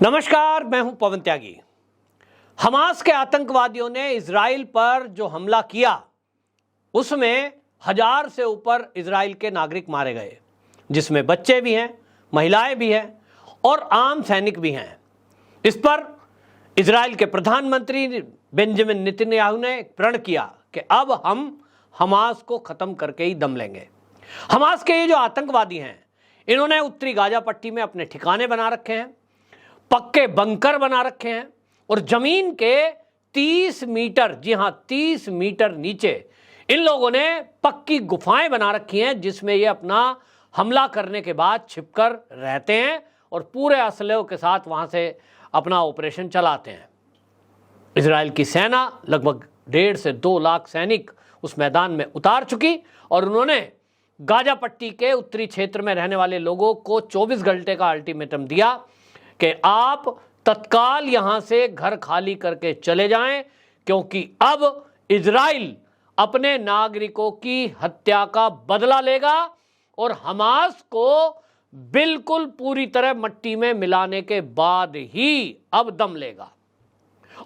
नमस्कार, मैं हूं पवन त्यागी। हमास के आतंकवादियों ने इजराइल पर जो हमला किया उसमें 1000 से ऊपर इजराइल के नागरिक मारे गए, जिसमें बच्चे भी हैं, महिलाएं भी हैं और आम सैनिक भी हैं। इस पर इजराइल के प्रधानमंत्री बेंजामिन नेतन्याहू ने प्रण किया कि अब हम हमास को खत्म करके ही दम लेंगे। हमास के ये जो आतंकवादी हैं, इन्होंने उत्तरी गाजा पट्टी में अपने ठिकाने बना रखे हैं, पक्के बंकर बना रखे हैं और जमीन के 30 मीटर, जी हां 30 मीटर नीचे इन लोगों ने पक्की गुफाएं बना रखी हैं, जिसमें ये अपना हमला करने के बाद छिपकर रहते हैं और पूरे असलहे के साथ वहां से अपना ऑपरेशन चलाते हैं। इजराइल की सेना लगभग 1.5 से 2 लाख सैनिक उस मैदान में उतार चुकी और उन्होंने गाजा पट्टी के उत्तरी क्षेत्र में रहने वाले लोगों को 24 घंटे का अल्टीमेटम दिया कि आप तत्काल यहां से घर खाली करके चले जाएं, क्योंकि अब इजराइल अपने नागरिकों की हत्या का बदला लेगा और हमास को बिल्कुल पूरी तरह मट्टी में मिलाने के बाद ही अब दम लेगा।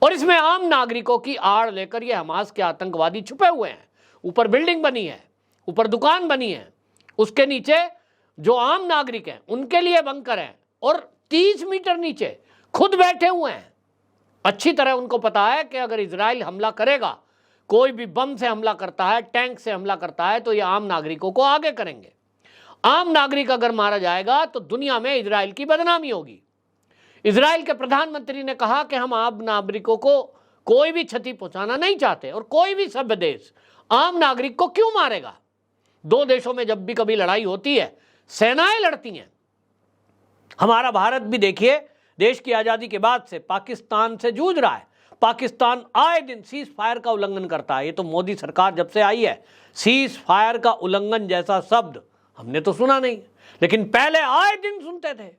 और इसमें आम नागरिकों की आड़ लेकर ये हमास के आतंकवादी छुपे हुए हैं। ऊपर बिल्डिंग बनी है, ऊपर दुकान बनी है, उसके नीचे जो आम नागरिक हैं उनके लिए बंकर है और 30 मीटर नीचे खुद बैठे हुए हैं। अच्छी तरह उनको पता है कि अगर इजराइल हमला करेगा, कोई भी बम से हमला करता है, टैंक से हमला करता है, तो ये आम नागरिकों को आगे करेंगे। आम नागरिक अगर मारा जाएगा तो दुनिया में इजराइल की बदनामी होगी। इजराइल के प्रधानमंत्री ने कहा कि हम आम नागरिकों को कोई भी क्षति पहुंचाना नहीं चाहते और कोई भी सभ्य देश आम नागरिक को क्यों मारेगा। 2 देशों में जब भी कभी लड़ाई होती है, सेनाएं लड़ती हैं। हमारा भारत भी देखिए, देश की आजादी के बाद से पाकिस्तान से जूझ रहा है। पाकिस्तान आए दिन सीज फायर का उल्लंघन करता है। ये तो मोदी सरकार जब से आई है, सीज फायर का उल्लंघन जैसा शब्द हमने तो सुना नहीं, लेकिन पहले आए दिन सुनते थे।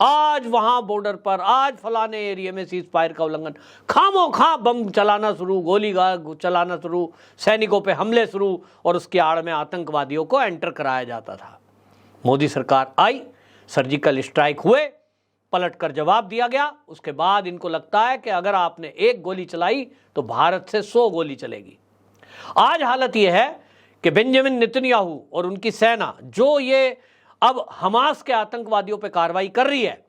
आज वहां बॉर्डर पर, आज फलाने एरिया में सीज फायर का उल्लंघन, खामोखा बम चलाना शुरू, गोली चलाना शुरू, सैनिकों पे हमले शुरू और उसकी आड़ में आतंकवादियों को एंटर कराया जाता था। मोदी सरकार आई, सर्जिकल स्ट्राइक हुए, पलटकर जवाब दिया गया। उसके बाद इनको लगता है कि अगर आपने एक गोली चलाई तो भारत से 100 गोली चलेगी। आज हालत यह है कि बेंजामिन नेतन्याहू और उनकी सेना जो ये अब हमास के आतंकवादियों पर कार्रवाई कर रही है,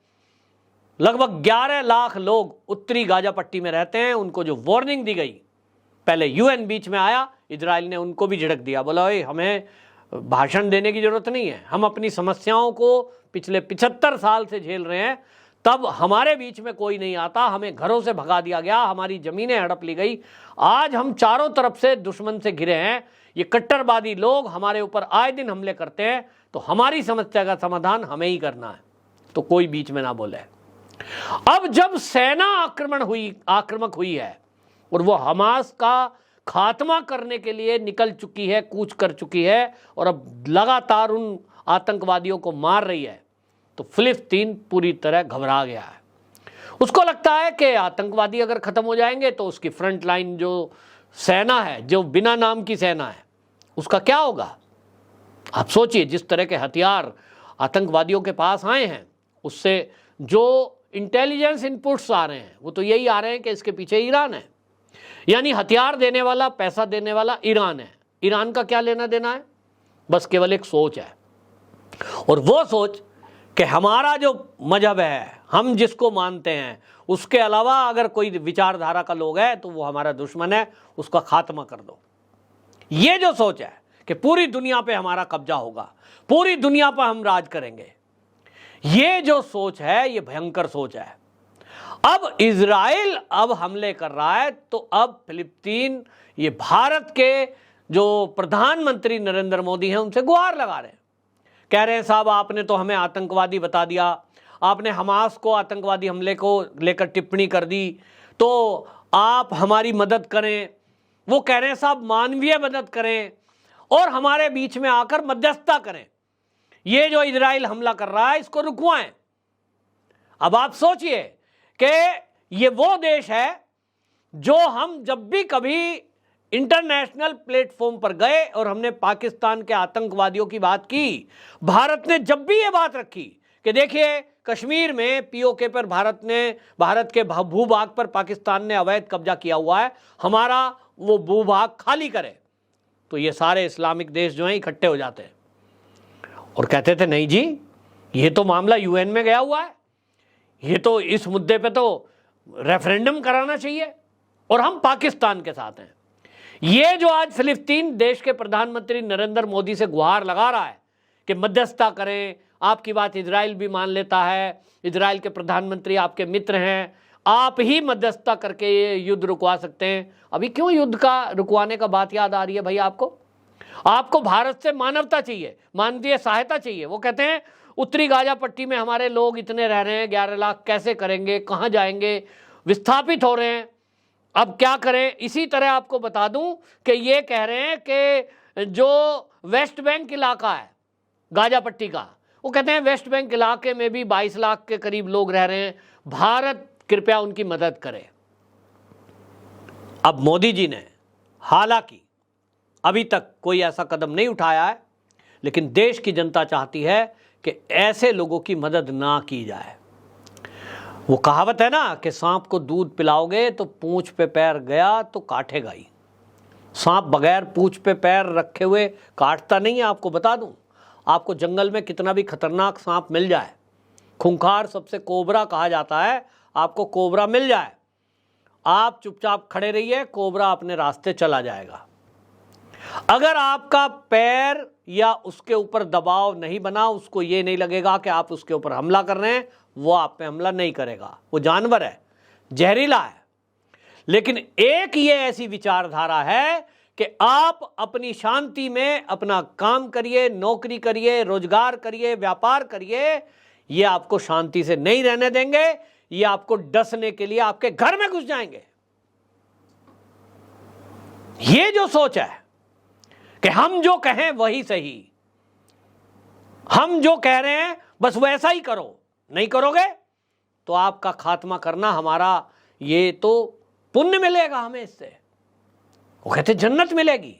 लगभग 11 लाख लोग उत्तरी गाजा पट्टी में रहते हैं। उनको जो वार्निंग दी गई, पहले यूएन बीच में आया, इजराइल ने उनको भी झिड़क दिया, बोला हमें भाषण देने की जरूरत नहीं है, हम अपनी समस्याओं को पिछले 75 साल से झेल रहे हैं, तब हमारे बीच में कोई नहीं आता, हमें घरों से भगा दिया गया, हमारी जमीनें हड़प ली गई, आज हम चारों तरफ से दुश्मन से घिरे हैं, ये कट्टरवादी लोग हमारे ऊपर आए दिन हमले करते हैं, तो हमारी समस्या का समाधान हमें ही करना है, तो कोई बीच में ना बोले। अब जब सेना आक्रामक हुई है और वो हमास का खात्मा करने के लिए निकल चुकी है, कूच कर चुकी है और अब लगातार उन आतंकवादियों को मार रही है, तो फिलिस्तीन पूरी तरह घबरा गया है। उसको लगता है कि आतंकवादी अगर खत्म हो जाएंगे तो उसकी फ्रंट लाइन जो सेना है, जो बिना नाम की सेना है, उसका क्या होगा। आप सोचिए, जिस तरह के हथियार आतंकवादियों के पास आए हैं, उससे जो इंटेलिजेंस इनपुट्स आ रहे हैं वो तो यही आ रहे हैं कि इसके पीछे ईरान है। यानी हथियार देने वाला, पैसा देने वाला ईरान है। ईरान का क्या लेना देना है, बस केवल एक सोच है, और वो सोच कि हमारा जो मजहब है, हम जिसको मानते हैं, उसके अलावा अगर कोई विचारधारा का लोग है तो वो हमारा दुश्मन है, उसका खात्मा कर दो। ये जो सोच है कि पूरी दुनिया पे हमारा कब्जा होगा, पूरी दुनिया पर हम राज करेंगे, ये जो सोच है, ये भयंकर सोच है। अब इजराइल अब हमले कर रहा है, तो अब फिलिस्तीन ये भारत के जो प्रधानमंत्री नरेंद्र मोदी हैं उनसे गुहार लगा रहे हैं, कह रहे हैं साहब आपने तो हमें आतंकवादी बता दिया, आपने हमास को आतंकवादी हमले को लेकर टिप्पणी कर दी, तो आप हमारी मदद करें। वो कह रहे हैं साहब मानवीय मदद करें और हमारे बीच में आकर मध्यस्थता करें, ये जो इजराइल हमला कर रहा है इसको रुकवाएं। अब आप सोचिए कि ये वो देश है जो हम जब भी कभी इंटरनेशनल प्लेटफॉर्म पर गए और हमने पाकिस्तान के आतंकवादियों की बात की, भारत ने जब भी ये बात रखी कि देखिए कश्मीर में पीओके पर भारत के भूभाग पर पाकिस्तान ने अवैध कब्जा किया हुआ है, हमारा वो भूभाग खाली करे, तो ये सारे इस्लामिक देश जो हैं इकट्ठे हो जाते हैं और कहते थे नहीं जी, ये तो मामला यूएन में गया हुआ है, ये तो इस मुद्दे पे तो रेफरेंडम कराना चाहिए और हम पाकिस्तान के साथ हैं। ये जो आज फिलिस्तीन देश के प्रधानमंत्री नरेंद्र मोदी से गुहार लगा रहा है कि मध्यस्थता करें, आपकी बात इजराइल भी मान लेता है, इजराइल के प्रधानमंत्री आपके मित्र हैं, आप ही मध्यस्थता करके ये युद्ध रुकवा सकते हैं। अभी क्यों युद्ध का रुकवाने का बात याद आ रही है भाई आपको भारत से मानवता चाहिए, मानवीय सहायता चाहिए। वो कहते हैं उत्तरी गाजा पट्टी में हमारे लोग इतने रह रहे हैं, 11 लाख, कैसे करेंगे, कहाँ जाएंगे, विस्थापित हो रहे हैं, अब क्या करें। इसी तरह आपको बता दूं कि ये कह रहे हैं कि जो वेस्ट बैंक इलाका है गाजा पट्टी का, वो कहते हैं वेस्ट बैंक इलाके में भी 22 लाख के करीब लोग रह रहे हैं, भारत कृपया उनकी मदद करे। अब मोदी जी ने हालांकि अभी तक कोई ऐसा कदम नहीं उठाया है, लेकिन देश की जनता चाहती है कि ऐसे लोगों की मदद ना की जाए। वो कहावत है ना कि सांप को दूध पिलाओगे तो पूंछ पे पैर गया तो काटेगा ही। सांप बगैर पूंछ पे पैर रखे हुए काटता नहीं है। आपको बता दूं, आपको जंगल में कितना भी खतरनाक सांप मिल जाए, खूंखार सबसे कोबरा कहा जाता है, आपको कोबरा मिल जाए, आप चुपचाप खड़े रहिए, कोबरा अपने रास्ते चला जाएगा। अगर आपका पैर या उसके ऊपर दबाव नहीं बना, उसको ये नहीं लगेगा कि आप उसके ऊपर हमला कर रहे हैं, वो आप पे हमला नहीं करेगा। वो जानवर है, जहरीला है। लेकिन एक ये ऐसी विचारधारा है कि आप अपनी शांति में अपना काम करिए, नौकरी करिए, रोजगार करिए, व्यापार करिए, ये आपको शांति से नहीं रहने देंगे, ये आपको डसने के लिए आपके घर में घुस जाएंगे। ये जो सोच है कि हम जो कहें वही सही, हम जो कह रहे हैं बस वैसा ही करो, नहीं करोगे तो आपका खात्मा करना हमारा, ये तो पुण्य मिलेगा हमें इससे, वो कहते जन्नत मिलेगी,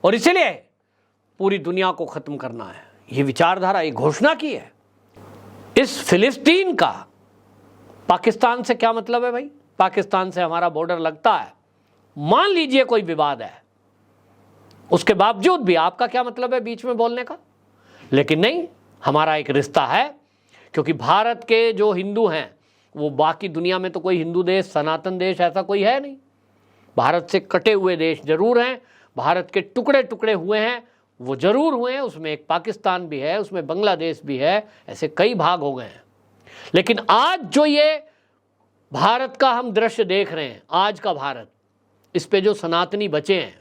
और इसलिए पूरी दुनिया को खत्म करना है। ये विचारधारा, ये घोषणा की है। इस फिलिस्तीन का पाकिस्तान से क्या मतलब है भाई? पाकिस्तान से हमारा बॉर्डर लगता है, मान लीजिए कोई विवाद है, उसके बावजूद भी आपका क्या मतलब है बीच में बोलने का? लेकिन नहीं, हमारा एक रिश्ता है, क्योंकि भारत के जो हिंदू हैं वो बाकी दुनिया में तो कोई हिंदू देश, सनातन देश ऐसा कोई है नहीं। भारत से कटे हुए देश जरूर हैं, भारत के टुकड़े टुकड़े हुए हैं वो जरूर हुए हैं, उसमें एक पाकिस्तान भी है, उसमें बांग्लादेश भी है, ऐसे कई भाग हो गए हैं। लेकिन आज जो ये भारत का हम दृश्य देख रहे हैं, आज का भारत, इस पे जो सनातनी बचे हैं,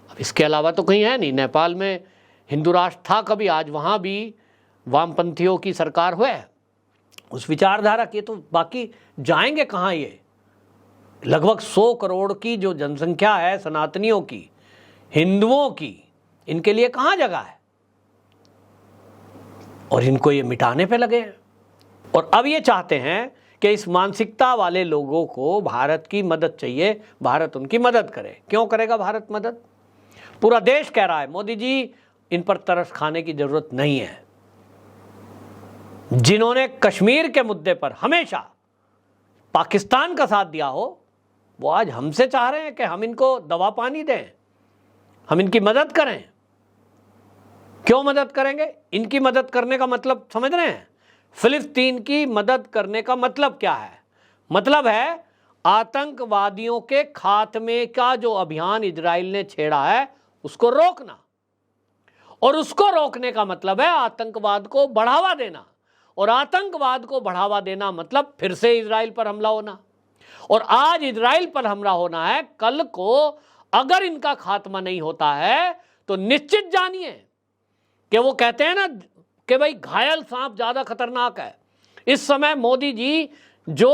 अब इसके अलावा तो कहीं है नहीं। नेपाल में हिंदू राष्ट्र था कभी, आज वहाँ भी वामपंथियों की सरकार हुआ है, उस विचारधारा के, तो बाकी जाएंगे कहाँ ये? लगभग 100 करोड़ की जो जनसंख्या है सनातनियों की, हिंदुओं की, इनके लिए कहाँ जगह है? और इनको ये मिटाने पे लगे हैं। और अब ये चाहते हैं कि इस मानसिकता वाले लोगों को भारत की मदद चाहिए, भारत उनकी मदद करे। क्यों करेगा भारत मदद? पूरा देश कह रहा है मोदी जी इन पर तरस खाने की जरूरत नहीं है। जिन्होंने कश्मीर के मुद्दे पर हमेशा पाकिस्तान का साथ दिया हो, वो आज हमसे चाह रहे हैं कि हम इनको दवा पानी दें, हम इनकी मदद करें। क्यों मदद करेंगे? इनकी मदद करने का मतलब समझ रहे हैं? फिलिस्तीन की मदद करने का मतलब क्या है? मतलब है आतंकवादियों के खात्मे का जो अभियान इजराइल ने छेड़ा है उसको रोकना, और उसको रोकने का मतलब है आतंकवाद को बढ़ावा देना, और आतंकवाद को बढ़ावा देना मतलब फिर से इजराइल पर हमला होना। और आज इजराइल पर हमला होना है, कल को अगर इनका खात्मा नहीं होता है तो निश्चित जानिए कि वो कहते हैं ना कि भाई घायल सांप ज्यादा खतरनाक है। इस समय मोदी जी जो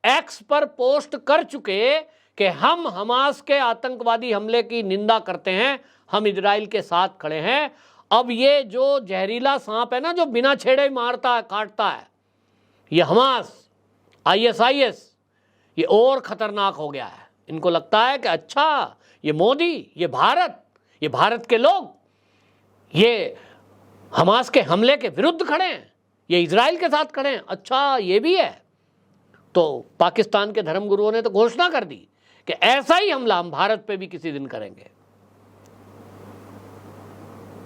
एक्स पर पोस्ट कर चुके कि हम हमास के आतंकवादी हमले की निंदा करते हैं, हम इजराइल के साथ खड़े हैं, अब ये जो जहरीला सांप है ना, जो बिना छेड़े मारता है, काटता है, ये हमास, ISIS, ये और खतरनाक हो गया है। इनको लगता है कि अच्छा ये मोदी, ये भारत के लोग, ये हमास के हमले के विरुद्ध खड़े हैं, ये इजराइल के साथ खड़े हैं। अच्छा ये भी है, तो पाकिस्तान के धर्मगुरुओं ने तो घोषणा कर दी कि ऐसा ही हमला हम भारत पे भी किसी दिन करेंगे।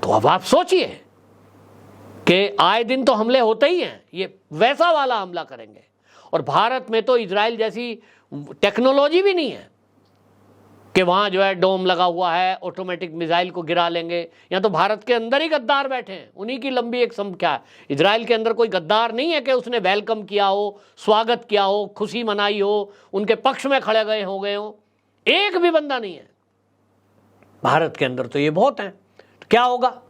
तो अब आप सोचिए कि आए दिन तो हमले होते ही हैं, ये वैसा वाला हमला करेंगे। और भारत में तो इजराइल जैसी टेक्नोलॉजी भी नहीं है कि वहां जो है डोम लगा हुआ है, ऑटोमेटिक मिसाइल को गिरा लेंगे। यहाँ तो भारत के अंदर ही गद्दार बैठे हैं, उन्हीं की लंबी एक संख्या है। इजराइल के अंदर कोई गद्दार नहीं है कि उसने वेलकम किया हो, स्वागत किया हो, खुशी मनाई हो, उनके पक्ष में खड़े गए हो, एक भी बंदा नहीं है। भारत के अंदर तो ये बहुत हैं। तो क्या होगा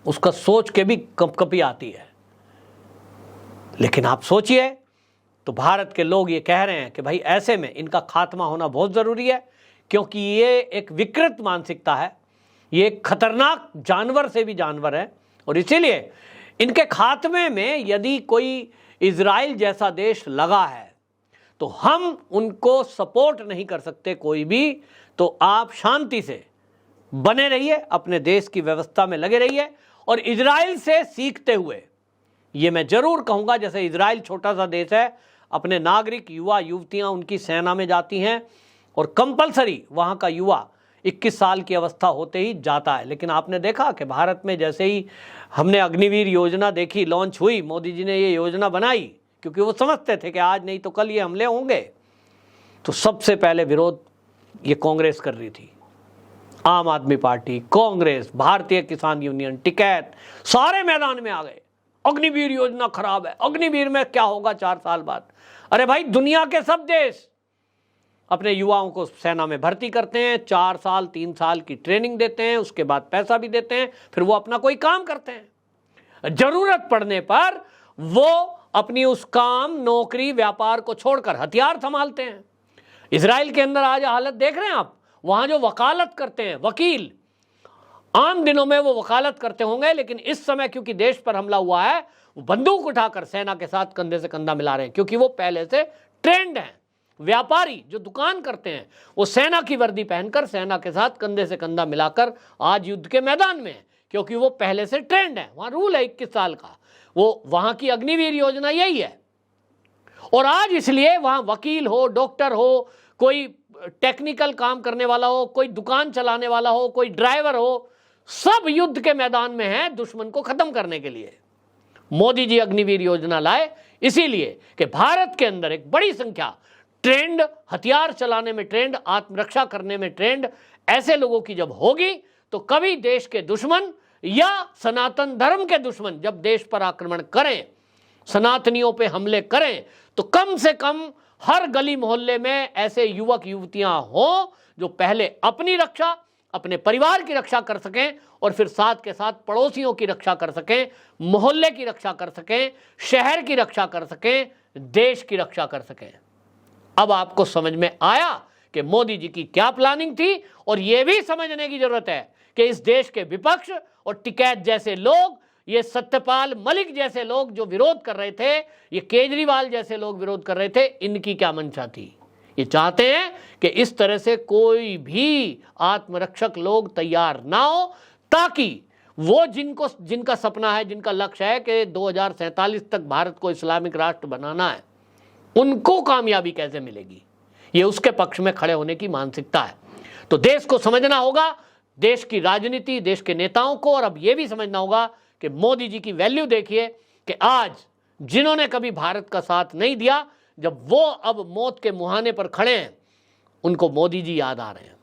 उसका सोच के भी कंपकपी आती है। लेकिन आप सोचिए, तो भारत के लोग ये कह रहे हैं कि भाई ऐसे में इनका खात्मा होना बहुत जरूरी है, क्योंकि ये एक विकृत मानसिकता है, ये एक खतरनाक जानवर से भी जानवर है। और इसीलिए इनके खात्मे में यदि कोई इजराइल जैसा देश लगा है तो हम उनको सपोर्ट नहीं कर सकते कोई भी। तो आप शांति से बने रहिए, अपने देश की व्यवस्था में लगे रहिए और इजराइल से सीखते हुए, ये मैं जरूर कहूंगा, जैसे इजराइल छोटा सा देश है, अपने नागरिक युवा युवतियां उनकी सेना में जाती हैं और कंपलसरी वहां का युवा 21 साल की अवस्था होते ही जाता है। लेकिन आपने देखा कि भारत में जैसे ही हमने अग्निवीर योजना देखी, लॉन्च हुई, मोदी जी ने ये योजना बनाई, क्योंकि वो समझते थे कि आज नहीं तो कल ये हमले होंगे, तो सबसे पहले विरोध ये कांग्रेस कर रही थी। आम आदमी पार्टी, कांग्रेस, भारतीय किसान यूनियन, टिकैत, सारे मैदान में आ गए। अग्निवीर योजना खराब है, अग्निवीर में क्या होगा 4 साल बाद। अरे भाई, दुनिया के सब देश अपने युवाओं को सेना में भर्ती करते हैं, 4 साल 3 साल की ट्रेनिंग देते हैं, उसके बाद पैसा भी देते हैं, फिर वो अपना कोई काम करते हैं। जरूरत पड़ने पर वो अपनी उस काम, नौकरी, व्यापार को छोड़कर हथियार संभालते हैं। इजराइल के अंदर आज हालत देख रहे हैं आप, वहां जो वकालत करते हैं वकील, आम दिनों में वो वकालत करते होंगे, लेकिन इस समय क्योंकि देश पर हमला हुआ है, वो बंदूक उठाकर सेना के साथ कंधे से कंधा मिला रहे हैं, क्योंकि वो पहले से ट्रेंड हैं। व्यापारी जो दुकान करते हैं वो सेना की वर्दी पहनकर सेना के साथ कंधे से कंधा मिलाकर आज युद्ध के मैदान में है, क्योंकि वो पहले से ट्रेंड है। वहां रूल है 21 साल का, वो वहां की अग्निवीर योजना यही है। और आज इसलिए वहां वकील हो, डॉक्टर हो, कोई टेक्निकल काम करने वाला हो, कोई दुकान चलाने वाला हो, कोई ड्राइवर हो, सब युद्ध के मैदान में है दुश्मन को खत्म करने के लिए। मोदी जी अग्निवीर योजना लाए इसीलिए कि भारत के अंदर एक बड़ी संख्या ट्रेंड, हथियार चलाने में ट्रेंड, आत्मरक्षा करने में ट्रेंड ऐसे लोगों की जब होगी, तो कभी देश के दुश्मन या सनातन धर्म के दुश्मन जब देश पर आक्रमण करें, सनातनियों पे हमले करें, तो कम से कम हर गली मोहल्ले में ऐसे युवक युवतियां हों जो पहले अपनी रक्षा, अपने परिवार की रक्षा कर सकें और फिर साथ के साथ पड़ोसियों की रक्षा कर सकें, मोहल्ले की रक्षा कर सकें, शहर की रक्षा कर सकें, देश की रक्षा कर सकें। अब आपको समझ में आया कि मोदी जी की क्या प्लानिंग थी। और यह भी समझने की जरूरत है कि इस देश के विपक्ष और टिकैत जैसे लोग, ये सत्यपाल मलिक जैसे लोग जो विरोध कर रहे थे, ये केजरीवाल जैसे लोग विरोध कर रहे थे, इनकी क्या मंशा थी। ये चाहते हैं कि इस तरह से कोई भी आत्मरक्षक लोग तैयार ना हो, ताकि वो जिनका सपना है, जिनका लक्ष्य है कि 2047 तक भारत को इस्लामिक राष्ट्र बनाना है, उनको कामयाबी कैसे मिलेगी, ये उसके पक्ष में खड़े होने की मानसिकता है। तो देश को समझना होगा, देश की राजनीति, देश के नेताओं को, और अब यह भी समझना होगा कि मोदी जी की वैल्यू देखिए कि आज जिन्होंने कभी भारत का साथ नहीं दिया, जब वो अब मौत के मुहाने पर खड़े हैं, उनको मोदी जी याद आ रहे हैं।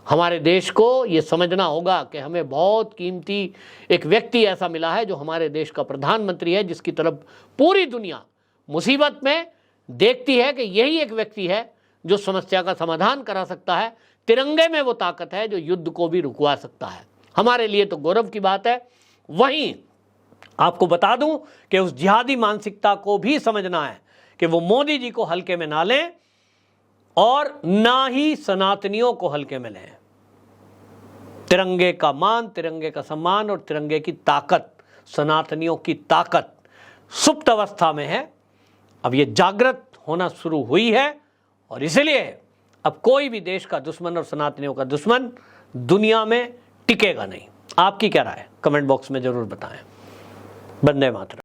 हमारे देश को ये समझना होगा कि हमें बहुत कीमती एक व्यक्ति ऐसा मिला है जो हमारे देश का प्रधानमंत्री है, जिसकी तरफ पूरी दुनिया मुसीबत में देखती है कि यही एक व्यक्ति है जो समस्या का समाधान करा सकता है। तिरंगे में वो ताकत है जो युद्ध को भी रुकवा सकता है। हमारे लिए तो गौरव की बात है। वहीं आपको बता दूं कि उस जिहादी मानसिकता को भी समझना है कि वो मोदी जी को हल्के में ना लें और ना ही सनातनियों को हल्के में लें। तिरंगे का मान, तिरंगे का सम्मान और तिरंगे की ताकत, सनातनियों की ताकत सुप्त अवस्था में है। अब ये जागृत होना शुरू हुई है और इसलिए अब कोई भी देश का दुश्मन और सनातनियों का दुश्मन दुनिया में टिकेगा नहीं। आपकी क्या राय है? कमेंट बॉक्स में जरूर बताएं। वंदे मातरम।